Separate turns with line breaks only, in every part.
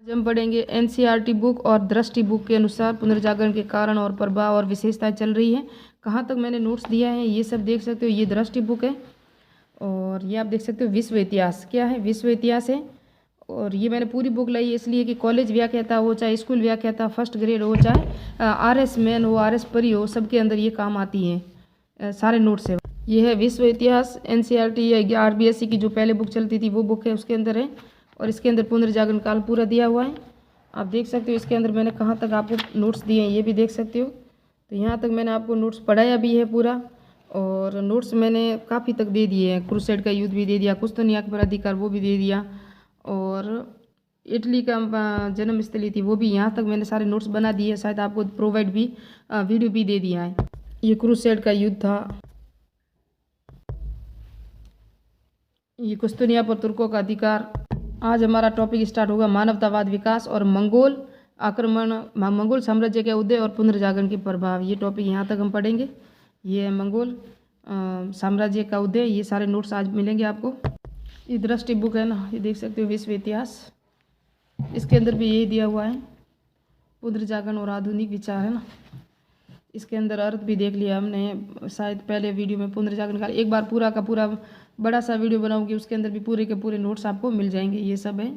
आज हम पढ़ेंगे एनसीईआरटी बुक और दृष्टि बुक के अनुसार पुनर्जागरण के कारण और प्रभाव और विशेषताएं चल रही हैं। कहाँ तक मैंने नोट्स दिया है ये सब देख सकते हो। ये दृष्टि बुक है और ये आप देख सकते हो विश्व इतिहास। क्या है? विश्व इतिहास है। और ये मैंने पूरी बुक लाई इसलिए कि कॉलेज व्याख्याता हो, चाहे स्कूल व्याख्याता फर्स्ट ग्रेड हो, चाहे RS मैन हो, RS परी हो, सबके अंदर ये काम आती है। सारे नोट्स है। ये है विश्व इतिहास NCERT या RBSC की जो पहले बुक चलती थी वो बुक है, उसके अंदर है। और इसके अंदर पुनर्जागरण काल पूरा दिया हुआ है। आप देख सकते हो इसके अंदर मैंने कहाँ तक आपको नोट्स दिए हैं ये भी देख सकते हो। तो यहाँ तक मैंने आपको नोट्स पढ़ाया भी है पूरा, और नोट्स मैंने काफ़ी तक दे दिए हैं। क्रूसेड का युद्ध भी दे दिया, कुस्तुनियाक पर अधिकार वो भी दे दिया, और इटली का जन्म स्थली थी वो भी। यहाँ तक मैंने सारे नोट्स बना दिए, शायद आपको प्रोवाइड भी वीडियो भी दे दिया है। ये क्रूसेड का युद्ध था, ये कुस्तुनिया पर तुर्कों का अधिकार। आज हमारा टॉपिक स्टार्ट होगा मानवतावाद, विकास और मंगोल आक्रमण, मंगोल साम्राज्य के उदय और पुनर्जागरण के प्रभाव। ये टॉपिक यहाँ तक हम पढ़ेंगे। ये है मंगोल साम्राज्य का उदय। ये सारे नोट्स आज मिलेंगे आपको। ये दृष्टि बुक है ना, ये देख सकते हो विश्व इतिहास। इसके अंदर भी यही दिया हुआ है, पुनर्जागरण और आधुनिक विचार है ना। इसके अंदर अर्थ भी देख लिया हमने शायद पहले वीडियो में। पुनर्जागरण का एक बार पूरा का पूरा बड़ा सा वीडियो बनाऊंगी, उसके अंदर भी पूरे के पूरे नोट्स आपको मिल जाएंगे। ये सब है।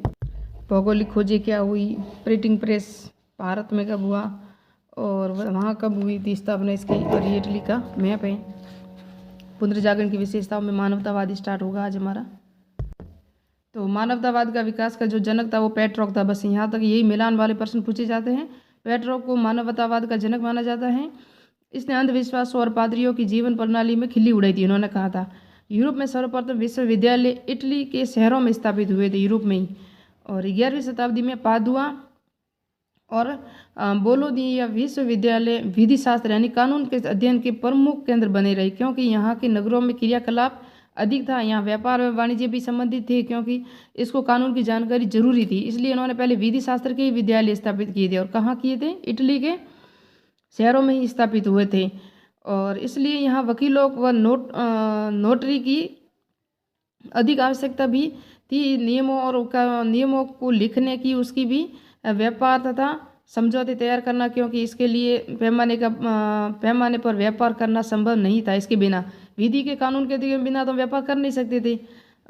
भौगोलिक खोजें क्या हुई, प्रिंटिंग प्रेस भारत में कब हुआ और वहाँ कब हुई थी स्थापना इसकी, और ये इटली का मैप है। पुनर्जागरण की विशेषताओं में मानवतावाद स्टार्ट होगा आज हमारा। तो मानवतावाद का विकास का जो जनक था वो पेट्रोक था। बस यहाँ तक यही मिलान वाले प्रश्न पूछे जाते हैं। पेट्रोक को मानवतावाद का जनक माना जाता है। इसने अंधविश्वासों और पादरियों की जीवन प्रणाली में खिल्ली उड़ाई थी। उन्होंने कहा था यूरोप में सर्वप्रथम विश्वविद्यालय इटली के शहरों में स्थापित हुए थे, यूरोप में ही। और 11वीं शताब्दी में पादुआ और बोलोनिया विश्वविद्यालय विधि शास्त्र यानी कानून के अध्ययन के प्रमुख केंद्र बने रहे, क्योंकि यहाँ के नगरों में क्रियाकलाप अधिक था। यहाँ व्यापार और वाणिज्य भी संबंधित थे, क्योंकि इसको कानून की जानकारी जरूरी थी। इसलिए इन्होंने पहले विधि शास्त्र के विद्यालय स्थापित किए थे। और कहाँ किए थे? इटली के शहरों में ही स्थापित हुए थे। और इसलिए यहाँ वकीलों व नोटरी की अधिक आवश्यकता भी थी। नियमों को लिखने की, उसकी भी व्यापार तथा समझौते तैयार करना, क्योंकि इसके लिए पैमाने पर व्यापार करना संभव नहीं था। इसके बिना विधि के कानून के बिना तो व्यापार कर नहीं सकते थे।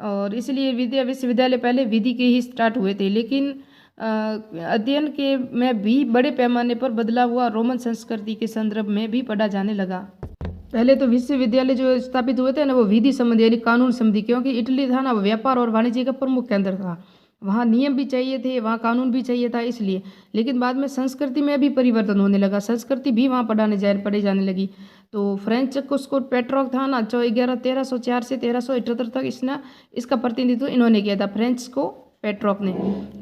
और इसलिए विश्वविद्यालय पहले विधि के ही स्टार्ट हुए थे। लेकिन अध्ययन के में भी बड़े पैमाने पर बदलाव हुआ। रोमन संस्कृति के संदर्भ में भी पढ़ा जाने लगा। पहले तो विश्वविद्यालय जो स्थापित हुए थे ना वो विधि संबंधी यानी कानून संबंधी, क्योंकि इटली था ना वो व्यापार और वाणिज्य का प्रमुख केंद्र था। वहाँ नियम भी चाहिए थे, वहाँ कानून भी चाहिए था, इसलिए। लेकिन बाद में संस्कृति में भी परिवर्तन होने लगा, संस्कृति भी वहाँ पढ़ी जाने लगी। तो फ्रेंच उसको पेट्रोक था ना, जो 1304 से 1378 तक इसका प्रतिनिधित्व इन्होंने किया था, फ्रेंच को पेट्रोक ने।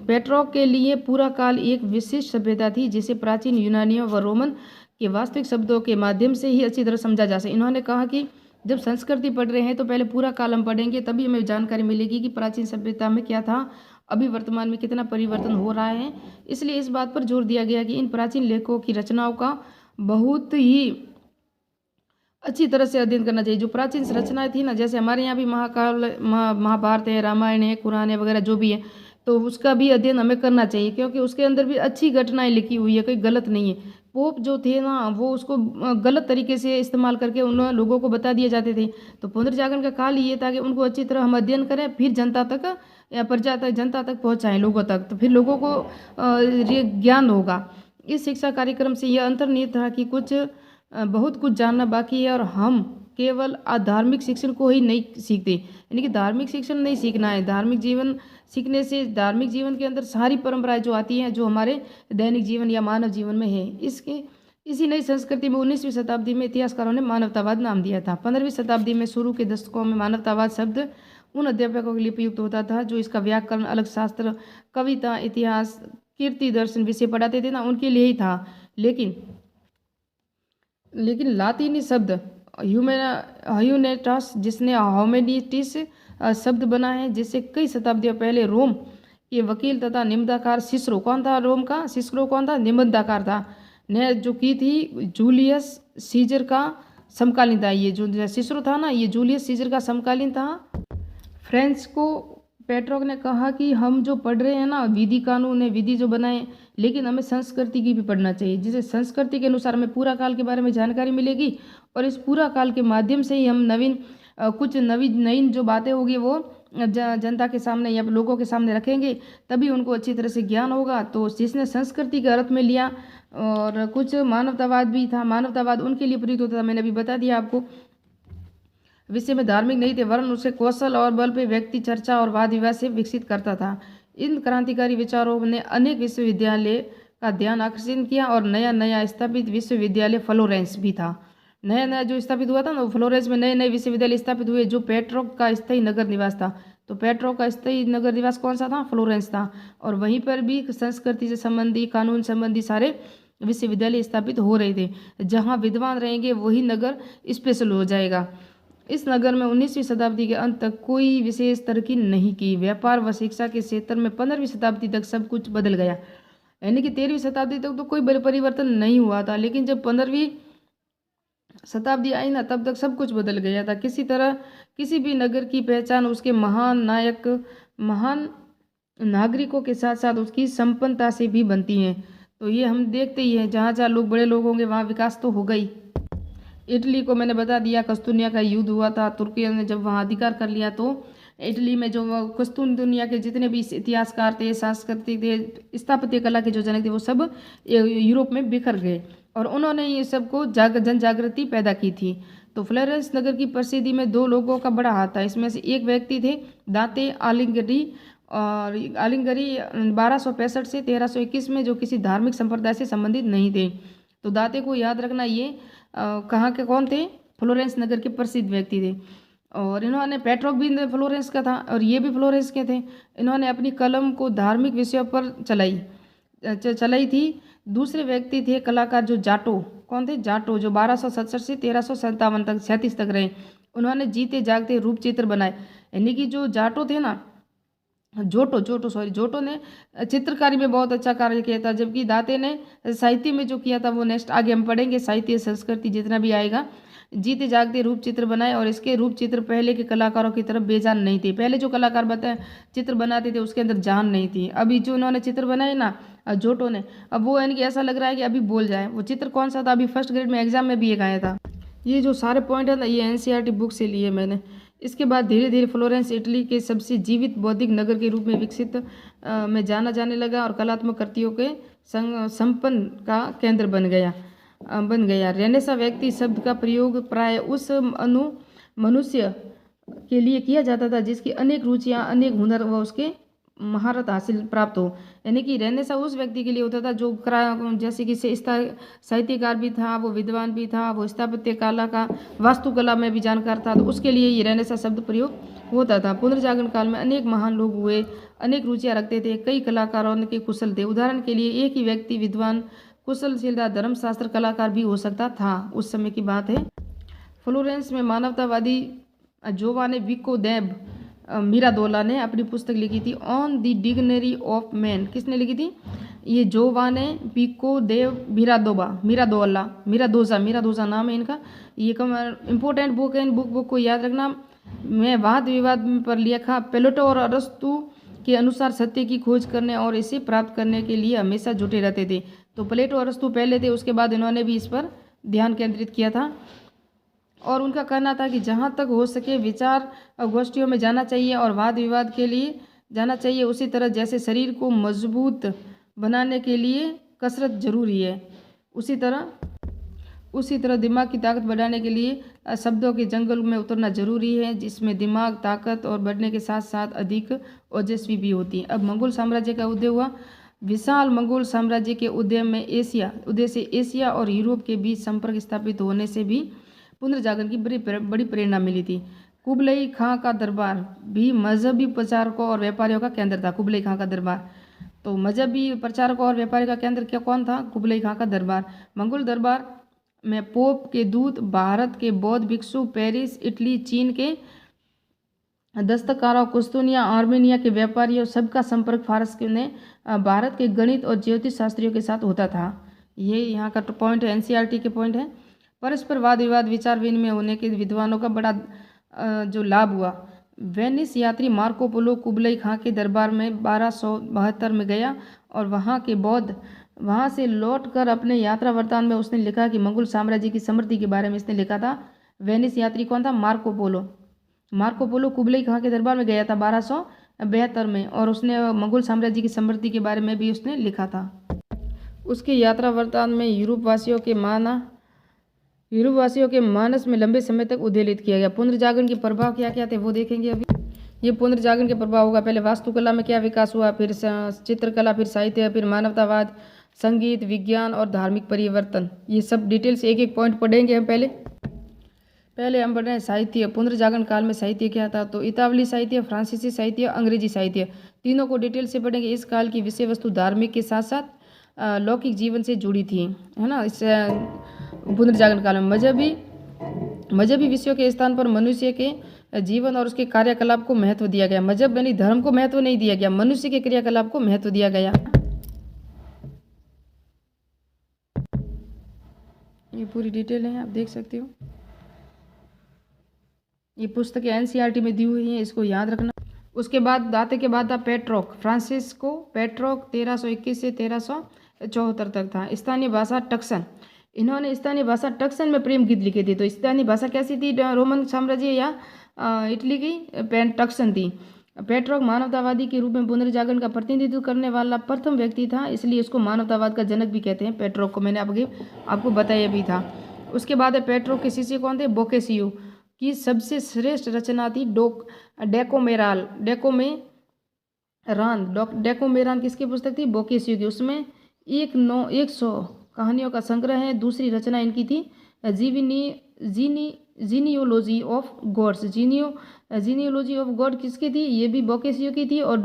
पेट्रोक के लिए पूरा काल एक विशिष्ट सभ्यता थी, जिसे प्राचीन यूनानियों व रोमन के वास्तविक शब्दों के माध्यम से ही अच्छी तरह समझा जा सके। इन्होंने कहा कि जब संस्कृति पढ़ रहे हैं तो पहले पूरा काल हम पढ़ेंगे, तभी हमें जानकारी मिलेगी कि प्राचीन सभ्यता में क्या था, अभी वर्तमान में कितना परिवर्तन हो रहा है। इसलिए इस बात पर जोर दिया गया कि इन प्राचीन लेखों की रचनाओं का बहुत ही अच्छी तरह से अध्ययन करना चाहिए। जो प्राचीन रचनाएं थी ना, जैसे हमारे यहाँ भी महाभारत है, रामायण है, कुरान है वगैरह जो भी है, तो उसका भी अध्ययन हमें करना चाहिए, क्योंकि उसके अंदर भी अच्छी घटनाएं लिखी हुई है, कोई गलत नहीं है। पोप जो थे ना वो उसको गलत तरीके से इस्तेमाल करके उन लोगों को बता दिए जाते थे। तो पुनर्जागरण का काल ये था कि उनको अच्छी तरह हम अध्ययन करें, फिर जनता तक या प्रजा तक, जनता तक पहुँचाएँ, लोगों तक, तो फिर लोगों को ज्ञान होगा। इस शिक्षा कार्यक्रम से यह अंतर्निहित था कि बहुत कुछ जानना बाकी है, और हम केवल धार्मिक शिक्षण को ही नहीं सीखते, यानी कि धार्मिक शिक्षण नहीं सीखना है। धार्मिक जीवन सीखने से धार्मिक जीवन के अंदर सारी परंपराएं जो आती हैं, जो हमारे दैनिक जीवन या मानव जीवन में है, इसी नई संस्कृति में 19वीं शताब्दी में इतिहासकारों ने मानवतावाद नाम दिया था। 15वीं शताब्दी में शुरू के दशकों में मानवतावाद शब्द उन अध्यापकों के लिए उपयुक्त होता था जो इसका व्याकरण, अलग शास्त्र, कविता, इतिहास, कीर्ति, दर्शन विषय पढ़ाते थे ना, उनके लिए ही था। लेकिन लातीनी शब्द ह्यूमैनिटास, जिसने ह्यूमैनिटीज शब्द बना है, जिससे कई शताब्दियों पहले रोम के वकील तथा निबंधकार सिसरो, कौन था रोम का? सिसरो कौन था? निबंधकार था, ने जो की थी जूलियस सीजर का समकालीन था। ये जो सिसरो था ना, ये जूलियस सीजर का समकालीन था। फ्रेंच को पेट्रोक ने कहा कि हम जो पढ़ रहे हैं ना, विधि कानून है, विधि जो बनाए, लेकिन हमें संस्कृति की भी पढ़ना चाहिए, जिसे संस्कृति के अनुसार हमें पूरा काल के बारे में जानकारी मिलेगी और इस पूरा काल के माध्यम से ही हम कुछ नई जो बातें होगी वो जनता के सामने या लोगों के सामने रखेंगे, तभी उनको अच्छी तरह से ज्ञान होगा। तो जिसने संस्कृति के अर्थ में लिया और कुछ मानवतावाद भी था, मानवतावाद उनके लिए प्रयुक्त होता था, मैंने अभी बता दिया आपको। विषय में धार्मिक नहीं थे, वरन उसे कौशल और बल पे व्यक्ति चर्चा और वाद विवाद से विकसित करता था। इन क्रांतिकारी विचारों ने अनेक विश्वविद्यालय का ध्यान आकर्षित किया और नया नया स्थापित विश्वविद्यालय फ्लोरेंस भी था। नया नया जो स्थापित हुआ था ना, फ्लोरेंस में नए नए विश्वविद्यालय स्थापित हुए, जो पेट्रोक का स्थायी नगर निवास था। तो पेट्रोक का स्थायी नगर निवास कौन सा था? फ्लोरेंस था। और वहीं पर भी संस्कृति से संबंधी, कानून संबंधी सारे विश्वविद्यालय स्थापित हो रहे थे। जहाँ विद्वान रहेंगे वही नगर स्पेशल हो जाएगा। इस नगर में 19वीं शताब्दी के अंत तक कोई विशेष तरक्की नहीं की। व्यापार व शिक्षा के क्षेत्र में 15वीं शताब्दी तक सब कुछ बदल गया, यानी कि 13वीं शताब्दी तक तो कोई बड़े परिवर्तन नहीं हुआ था, लेकिन जब 15वीं शताब्दी आई ना, तब तक सब कुछ बदल गया था। किसी तरह किसी भी नगर की पहचान उसके महान नायक, महान नागरिकों के साथ साथ उसकी संपन्नता से भी बनती है। तो ये हम देखते ही हैं, जहाँ जहाँ लोग बड़े लोग होंगे वहाँ विकास तो होगा ही। इटली को मैंने बता दिया, कस्तूनिया का युद्ध हुआ था, तुर्की ने जब वहाँ अधिकार कर लिया तो इटली में जो कस्तूनिया के जितने भी इतिहासकार थे, सांस्कृतिक थे, स्थापत्य कला के जो जनक थे, वो सब यूरोप में बिखर गए और उन्होंने ये सबको जन जागृति पैदा की थी। तो फ्लोरेंस नगर की प्रसिद्धि में दो लोगों का बड़ा हाथ था। इसमें से एक व्यक्ति थे दांते आलिंगरी, और आलिंगरी 1265 से 1321 में, जो किसी धार्मिक संप्रदाय से संबंधित नहीं थे। तो दांते को याद रखना, ये कहाँ के कौन थे? फ्लोरेंस नगर के प्रसिद्ध व्यक्ति थे। और इन्होंने, पेट्रोक भी फ्लोरेंस का था और ये भी फ्लोरेंस के थे। इन्होंने अपनी कलम को धार्मिक विषयों पर चलाई थी। दूसरे व्यक्ति थे कलाकार जो जाटो, कौन थे? जाटो, जो 1267 से 1357 तक 37 तक रहे। उन्होंने जीते जागते रूप चित्र बनाए, यानी कि जो जाटो थे ना, जोटो ने चित्रकारी में बहुत अच्छा कार्य किया था, जबकि दाते ने साहित्य में जो किया था वो नेक्स्ट आगे हम पढ़ेंगे। साहित्य संस्कृति जितना भी आएगा, जीते जागते रूप चित्र बनाए और इसके रूप चित्र पहले के कलाकारों की तरफ बेजान नहीं थे। पहले जो कलाकार चित्र बनाते थे उसके अंदर जान नहीं थी। अभी जो उन्होंने चित्र बनाए ना जोटो ने, अब वो यानी कि ऐसा लग रहा है कि अभी बोल जाए। वो चित्र कौन सा था? अभी फर्स्ट ग्रेड में एग्जाम में भी एक आया था। ये जो सारे पॉइंट है ना, ये एनसीईआरटी बुक से लिए मैंने। इसके बाद धीरे धीरे फ्लोरेंस इटली के सबसे जीवित बौद्धिक नगर के रूप में विकसित में जाना जाने लगा और कलात्मक कृतियों के संपन्न का केंद्र बन गया। रेनेसा व्यक्ति शब्द का प्रयोग प्राय उस मनुष्य के लिए किया जाता था जिसकी अनेक रुचियां, अनेक हुनर व उसके महारत हासिल प्राप्त हो। यानी कि रेनेसा उस व्यक्ति के लिए होता था जो जैसे कि साहित्यकार भी था, वो विद्वान भी था, वो स्थापत्य कला का, वास्तुकला में भी जानकार था, तो उसके लिए ये रेनेसा शब्द प्रयोग होता था। पुनर्जागरण काल में अनेक महान लोग हुए, अनेक रुचियाँ रखते थे, कई कलाकारों के कुशल थे। उदाहरण के लिए एक ही व्यक्ति विद्वान, कुशलशीलता, धर्मशास्त्र कलाकार भी हो सकता था, उस समय की बात है। फ्लोरेंस में मानवतावादी जोवाने विको देब मिरादोला ने अपनी पुस्तक लिखी थी on the dictionary of man. किसने लिखी थी? ये जोवाने विको देव मिरादोजा नाम है इनका। ये इम्पोर्टेंट बुक है, इन बुक को याद रखना। मैं वाद विवाद पर लिखा प्लेटो और अरस्तु के अनुसार सत्य की खोज करने और इसे प्राप्त करने के लिए हमेशा जुटे रहते थे। तो प्लेटो अरस्तु पहले थे, उसके बाद इन्होंने भी इस पर ध्यान केंद्रित किया था और उनका कहना था कि जहाँ तक हो सके विचार गोष्ठियों में जाना चाहिए और वाद विवाद के लिए जाना चाहिए। उसी तरह जैसे शरीर को मजबूत बनाने के लिए कसरत जरूरी है, उसी तरह दिमाग की ताकत बढ़ाने के लिए शब्दों के जंगल में उतरना जरूरी है, जिसमें दिमाग ताकत और बढ़ने के साथ साथ अधिक ओजस्वी भी होती है। अब मंगोल साम्राज्य का उदय हुआ। विशाल मंगोल साम्राज्य के उदय से एशिया और यूरोप के बीच संपर्क स्थापित होने से भी पुनर्जागरण की बड़ी प्रेरणा मिली थी। कुबलई खां का दरबार भी मजहबी प्रचारकों और व्यापारियों का केंद्र था। कुबलई खां का दरबार, तो मजहबी प्रचारकों और व्यापारियों का केंद्र क्या कौन था? कुबलई खां का दरबार। मंगोल दरबार में पोप के दूत, भारत के बौद्ध भिक्षु, पेरिस, इटली, चीन के दस्तकारों, कुस्तुनिया, आर्मेनिया के व्यापारियों, सबका संपर्क फारस ने भारत के गणित और ज्योतिष शास्त्रियों के साथ होता था। ये यहाँ का पॉइंट है, एनसीईआरटी के पॉइंट है। परस्पर वाद विवाद, विचार विनिमय होने के विद्वानों का बड़ा जो लाभ हुआ। वेनिस यात्री मार्को पोलो कुबलई खां के दरबार में 1272 में गया और वहाँ से लौटकर अपने यात्रा वृत्तांत में उसने लिखा कि मंगोल साम्राज्य की समृद्धि के बारे में इसने लिखा था। वेनिस यात्री कौन था? मार्को पोलो कुबलई खां के दरबार में गया था 1272 में, और उसने मंगोल साम्राज्य की समृद्धि के बारे में भी उसने लिखा था। उसके यात्रा वृत्तांत में यूरोप वासियों के मानस में लंबे समय तक उद्वेलित किया गया। पुनर्जागरण के प्रभाव क्या क्या थे वो देखेंगे अभी। ये पुनर्जागरण के प्रभाव होगा, पहले वास्तुकला में क्या विकास हुआ, फिर चित्रकला, फिर साहित्य, फिर मानवतावाद, संगीत, विज्ञान और धार्मिक परिवर्तन। ये सब डिटेल से एक एक पॉइंट पढ़ेंगे हम। पहले हम पढ़ रहे हैं साहित्य। पुनर्जागरण काल में साहित्य क्या था? तो इतावली साहित्य, फ्रांसीसी साहित्य, अंग्रेजी साहित्य, तीनों को डिटेल से पढ़ेंगे। इस काल की विषय वस्तु धार्मिक के साथ साथ लौकिक जीवन से जुड़ी थी, है ना। इस पुनर्जागरण काल में मजहबी विषयों के स्थान पर मनुष्य के जीवन और उसके कार्यकलाप को महत्व दिया गया। मजहब यानी धर्म को महत्व नहीं दिया गया, मनुष्य के क्रियाकलाप को महत्व दिया गया। ये पूरी डिटेल है, आप देख सकते हो। ये पुस्तकें एनसीईआरटी में दी हुई हैं, इसको याद रखना। उसके बाद दाते के बाद था पेट्रोक, फ्रांसिस्को पेट्रोक 1321 से 1374 तक था। स्थानीय भाषा टक्सन, इन्होंने स्थानीय भाषा टक्सन में प्रेम गीत लिखे थे। तो स्थानीय भाषा कैसी थी? रोमन साम्राज्य या इटली की टक्सन थी। पेट्रोक मानवतावादी के रूप में पुनर्जागरण का प्रतिनिधित्व करने वाला प्रथम व्यक्ति था, इसलिए उसको मानवतावाद का जनक भी कहते हैं। पेट्रोक को मैंने आपको बताया भी था। उसके बाद है पेट्रोक के शिष्य कौन थे? बोकेसियो की सबसे श्रेष्ठ रचना थी डेकोमेरान किसकी पुस्तक थी? बोकेसियो की। उसमें 100 कहानियों का संग्रह है। दूसरी रचना इनकी थी genealogy of gods. Genealogy of god किसकी थी? ये भी बोकेसियो की थी। और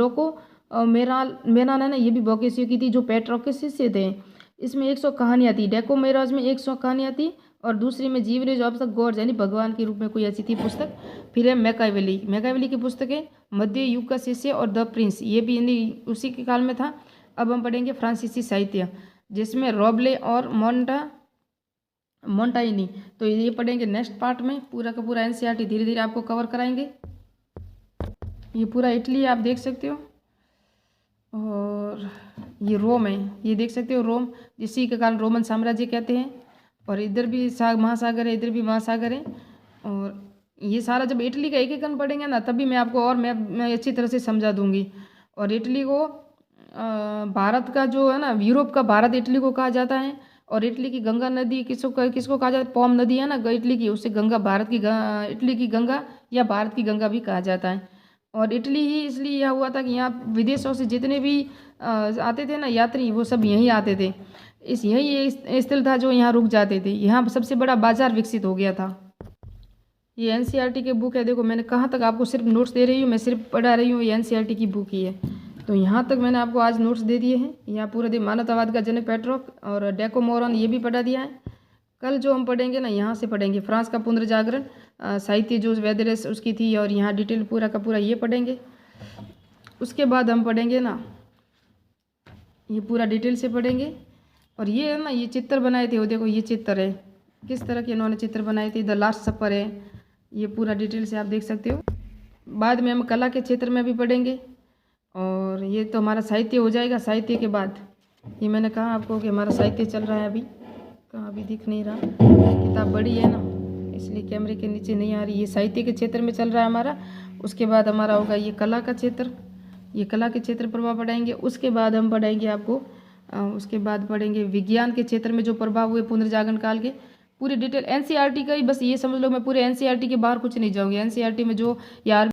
मेरान है ना, ये भी बोकेसियो की थी, जो पेट्रोक के शिष्य थे। इसमें 100 कहानियाँ थी। डेकोमेराज में 100 कहानियाँ थी, और दूसरी में जीवरेज ऑफ द गॉड्स यानी भगवान के रूप में कोई ऐसी थी पुस्तक। फिर है मैकावेली की पुस्तक है मध्य युग का शिष्य और द प्रिंस, ये भी उसी के काल में था। अब हम पढ़ेंगे फ्रांसीसी साहित्य, जिसमें रॉबले और मोंटाइनी। तो ये पढ़ेंगे नेक्स्ट पार्ट में। पूरा का पूरा एनसीईआरटी धीरे धीरे आपको कवर कराएंगे। ये पूरा इटली आप देख सकते हो, और ये रोम है, ये देख सकते हो रोम, इसी के कारण रोमन साम्राज्य कहते हैं। और इधर भी महासागर है, इधर भी महासागर है। और ये सारा जब इटली का एक एक पढ़ेंगे ना, तभी मैं आपको और मैं अच्छी तरह से समझा दूंगी। और इटली को भारत का जो है ना, यूरोप का भारत इटली को कहा जाता है। और इटली की गंगा नदी किसको कहा जाता है? पॉम नदी है ना इटली की, उससे गंगा इटली की गंगा या भारत की गंगा भी कहा जाता है। और इटली ही इसलिए यह हुआ था कि यहाँ विदेशों से जितने भी आते थे ना यात्री, वो सब यहीं आते थे। यही स्थल था जो यहाँ रुक जाते थे। यहाँ सबसे बड़ा बाजार विकसित हो गया था। ये एनसीईआरटी की बुक है। देखो मैंने कहाँ तक आपको सिर्फ नोट्स दे रही हूँ, मैं सिर्फ पढ़ा रही हूँ, ये एनसीईआरटी की बुक ही है। तो यहाँ तक मैंने आपको आज नोट्स दे दिए हैं। यहाँ पूरे दिन मानवतावाद का जनक पेट्रोक और डेकोमोरन ये भी पढ़ा दिया है। कल जो हम पढ़ेंगे ना, यहाँ से पढ़ेंगे फ्रांस का पुनर्जागरण साहित्य जो वेदरस उसकी थी, और यहाँ डिटेल पूरा का पूरा ये पढ़ेंगे। उसके बाद हम पढ़ेंगे ना, ये पूरा डिटेल से पढ़ेंगे। और ये है ना, ये चित्र बनाए थे, वो देखो ये चित्र है, किस तरह के इन्होंने चित्र बनाए थे। द लास्ट सपर है, ये पूरा डिटेल से आप देख सकते हो। बाद में हम कला के क्षेत्र में भी पढ़ेंगे। और ये तो हमारा साहित्य हो जाएगा। साहित्य के बाद ये मैंने कहा आपको कि हमारा साहित्य चल रहा है। अभी कहाँ, अभी दिख नहीं रहा, किताब बड़ी है ना इसलिए कैमरे के नीचे नहीं आ रही। ये साहित्य के क्षेत्र में चल रहा है हमारा। उसके बाद हमारा होगा ये कला का क्षेत्र, ये कला के क्षेत्र प्रभाव पढ़ाएंगे। उसके बाद हम पढ़ाएंगे आपको उसके बाद पढ़ेंगे विज्ञान के क्षेत्र में जो प्रभाव हुए पुनर्जागरण काल के, पूरी डिटेल एनसीईआरटी का ही। बस ये समझ लो मैं पूरे एनसीईआरटी के बाहर कुछ नहीं जाऊँगी। एनसीईआरटी में जो यार